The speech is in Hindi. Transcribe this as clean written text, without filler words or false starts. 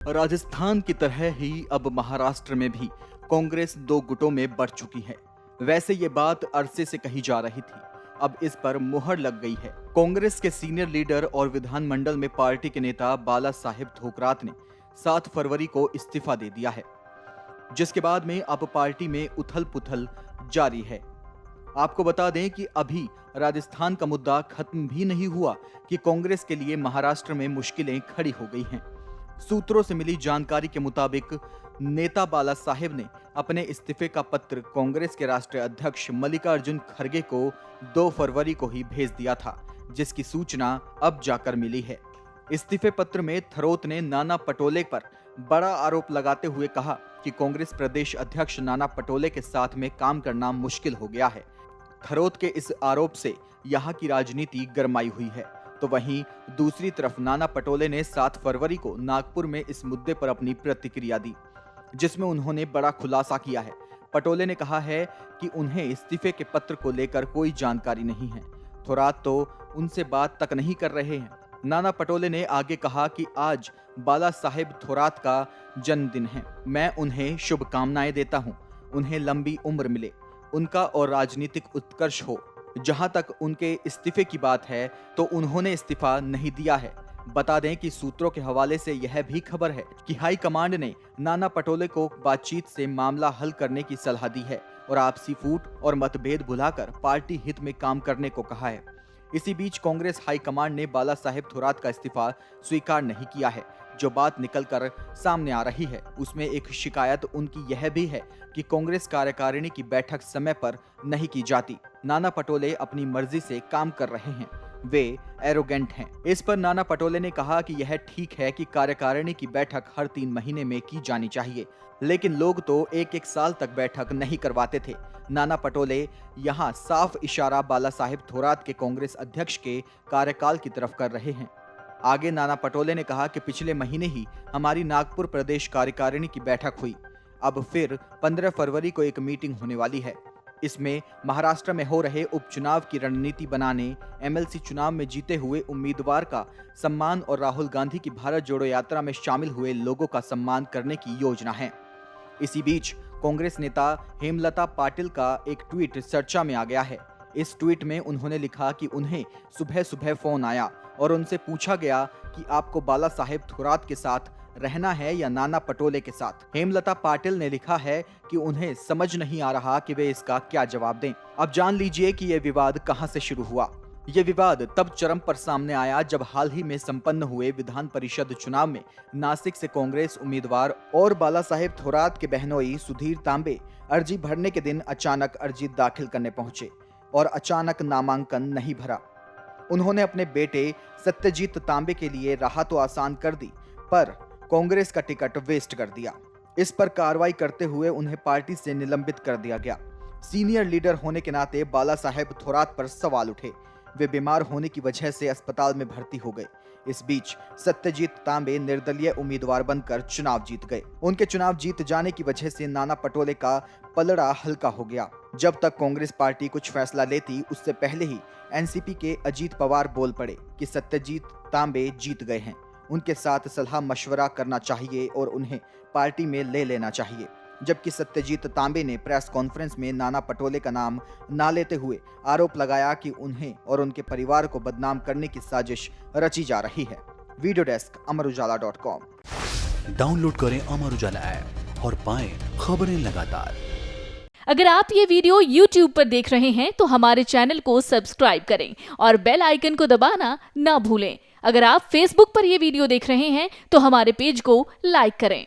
राजस्थान की तरह ही अब महाराष्ट्र में भी कांग्रेस दो गुटों में बढ़ चुकी है। वैसे ये बात अरसे से कही जा रही थी, अब इस पर मुहर लग गई है। कांग्रेस के सीनियर लीडर और विधानमंडल में पार्टी के नेता बाला साहेब थोरात ने 7 फरवरी को इस्तीफा दे दिया है, जिसके बाद में अब पार्टी में उथल पुथल जारी है। आपको बता दें कि अभी राजस्थान का मुद्दा खत्म भी नहीं हुआ कि कांग्रेस के लिए महाराष्ट्र में मुश्किलें खड़ी हो गई हैं। सूत्रों से मिली जानकारी के मुताबिक नेता बाला साहेब ने अपने इस्तीफे का पत्र कांग्रेस के राष्ट्रीय अध्यक्ष मल्लिकार्जुन खड़गे को 2 फरवरी को ही भेज दिया था, जिसकी सूचना अब जाकर मिली है। इस्तीफे पत्र में थरोत ने नाना पटोले पर बड़ा आरोप लगाते हुए कहा कि कांग्रेस प्रदेश अध्यक्ष नाना पटोले के साथ में काम करना मुश्किल हो गया है। थरोत के इस आरोप से यहाँ की राजनीति गरमाई हुई है, तो वहीं दूसरी तरफ नाना पटोले ने 7 फरवरी को नागपुर में इस मुद्दे पर अपनी प्रतिक्रिया दी, जिसमें उन्होंने बड़ा खुलासा किया है। पटोले ने कहा है कि उन्हें इस्तीफे के पत्र को लेकर कोई जानकारी नहीं है, थोरात तो उनसे बात तक नहीं कर रहे हैं। नाना पटोले ने आगे कहा कि आज बाला साहेब थोरात का जन्मदिन है, मैं उन्हें शुभकामनाएं देता हूं, उन्हें लंबी उम्र मिले, उनका और राजनीतिक उत्कर्ष हो। जहां तक उनके इस्तीफे की बात है तो उन्होंने इस्तीफा नहीं दिया है। बता दें कि सूत्रों के हवाले से यह भी खबर है कि हाईकमांड ने नाना पटोले को बातचीत से मामला हल करने की सलाह दी है और आपसी फूट और मतभेद भुलाकर पार्टी हित में काम करने को कहा है। इसी बीच कांग्रेस हाईकमांड ने बाला साहेब थोरात का इस्तीफा स्वीकार नहीं किया है। जो बात निकलकर सामने आ रही है उसमें एक शिकायत उनकी यह भी है कि कांग्रेस कार्यकारिणी की बैठक समय पर नहीं की जाती। नाना पटोले अपनी मर्जी से काम कर रहे हैं, वे एरोगेंट हैं। इस पर नाना पटोले ने कहा कि यह ठीक है कि कार्यकारिणी की बैठक हर 3 महीने में की जानी चाहिए, लेकिन लोग तो 1-1 साल तक बैठक नहीं करवाते थे। नाना पटोले यहाँ साफ इशारा बाला साहेब थोरात के कांग्रेस अध्यक्ष के कार्यकाल की तरफ कर रहे हैं। आगे नाना पटोले ने कहा कि पिछले महीने ही हमारी नागपुर प्रदेश कार्यकारिणी की बैठक हुई, अब फिर 15 फरवरी को एक मीटिंग होने वाली है। इसमें महाराष्ट्र में हो रहे उपचुनाव की रणनीति बनाने, एमएलसी चुनाव में जीते हुए उम्मीदवार का सम्मान और राहुल गांधी की भारत जोड़ो यात्रा में शामिल हुए लोगों का सम्मान करने की योजना है। इसी बीच कांग्रेस नेता हेमलता पाटिल का एक ट्वीट चर्चा में आ गया है। इस ट्वीट में उन्होंने लिखा कि उन्हें सुबह सुबह फोन आया और उनसे पूछा गया कि आपको बाला साहेब थोरात के साथ रहना है या नाना पटोले के साथ। हेमलता पाटिल ने लिखा है कि उन्हें समझ नहीं आ रहा कि वे इसका क्या जवाब दें। अब जान लीजिए कि यह विवाद कहां से शुरू हुआ। यह विवाद तब चरम पर सामने आया जब हाल ही में संपन्न हुए विधान परिषद चुनाव में नासिक से कांग्रेस उम्मीदवार और बाला साहेब थोरात के बहनोई सुधीर तांबे अर्जी भरने के दिन अचानक अर्जी दाखिल करने पहुंचे और अचानक नामांकन नहीं भरा। उन्होंने अपने बेटे सत्यजीत तांबे के लिए राह तो आसान कर दी, पर कांग्रेस का टिकट वेस्ट कर दिया। इस पर कार्रवाई करते हुए उन्हें पार्टी से निलंबित कर दिया गया। सीनियर लीडर होने के नाते बाला साहेब थोरात पर सवाल उठे। वे बीमार होने की वजह से अस्पताल में भर्ती हो गए। इस बीच सत्यजीत तांबे निर्दलीय उम्मीदवार बनकर चुनाव जीत गए। उनके चुनाव जीत जाने की वजह से नाना पटोले का पलड़ा हल्का हो गया। जब तक कांग्रेस पार्टी कुछ फैसला लेती उससे पहले ही एनसीपी के अजीत पवार बोल पड़े कि सत्यजीत तांबे जीत गए हैं, उनके साथ सलाह मशवरा करना चाहिए और उन्हें पार्टी में ले लेना चाहिए। जबकि सत्यजीत तांबे ने प्रेस कॉन्फ्रेंस में नाना पटोले का नाम ना लेते हुए आरोप लगाया कि उन्हें और उनके परिवार को बदनाम करने की साजिश रची जा रही है। Video desk amarujala.com। डाउनलोड करें अमर उजाला ऐप और पाएं खबरें लगातार। अगर आप ये वीडियो YouTube पर देख रहे हैं तो हमारे चैनल को सब्सक्राइब करें और बेल आइकन को दबाना ना भूलें। अगर आप Facebook पर ये वीडियो देख रहे हैं तो हमारे पेज को लाइक करें।